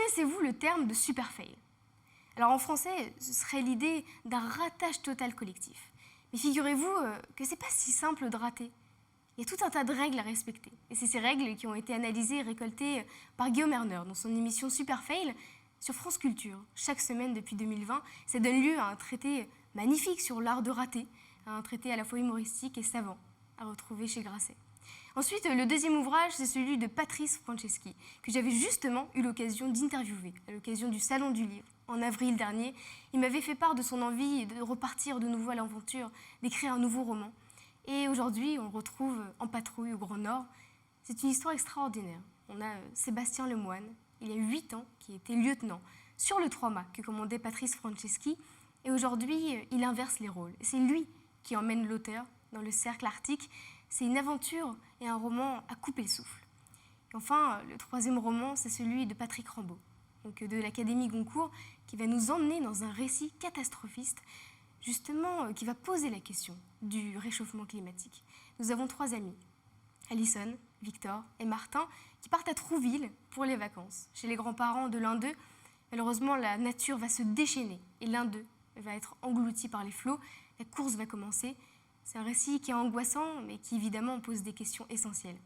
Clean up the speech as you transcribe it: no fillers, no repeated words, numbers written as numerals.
Connaissez-vous le terme de super fail? Alors en français, ce serait l'idée d'un ratage total collectif. Mais figurez-vous que c'est pas si simple de rater. Il y a tout un tas de règles à respecter. Et c'est ces règles qui ont été analysées et récoltées par Guillaume Erner dans son émission Super Fail sur France Culture. Chaque semaine depuis 2020, ça donne lieu à un traité magnifique sur l'art de rater, un traité à la fois humoristique et savant, à retrouver chez Grasset. Ensuite, le deuxième ouvrage, c'est celui de Patrice Franceschi, que j'avais justement eu l'occasion d'interviewer à l'occasion du Salon du Livre. En avril dernier, il m'avait fait part de son envie de repartir de nouveau à l'aventure, d'écrire un nouveau roman. Et aujourd'hui, on le retrouve en patrouille au Grand Nord. C'est une histoire extraordinaire. On a Sébastien Lemoine, il y a 8 ans, qui était lieutenant sur le 3-mâts que commandait Patrice Franceschi. Et aujourd'hui, il inverse les rôles. C'est lui qui emmène l'auteur dans le cercle arctique. C'est une aventure et un roman à couper le souffle. Et enfin, le troisième roman, c'est celui de Patrick Rambaud, donc de l'Académie Goncourt, qui va nous emmener dans un récit catastrophiste, justement, qui va poser la question du réchauffement climatique. Nous avons 3 amis, Alison, Victor et Martin, qui partent à Trouville pour les vacances, chez les grands-parents de l'un d'eux. Malheureusement, la nature va se déchaîner et l'un d'eux va être englouti par les flots. La course va commencer. C'est un récit qui est angoissant, mais qui évidemment pose des questions essentielles.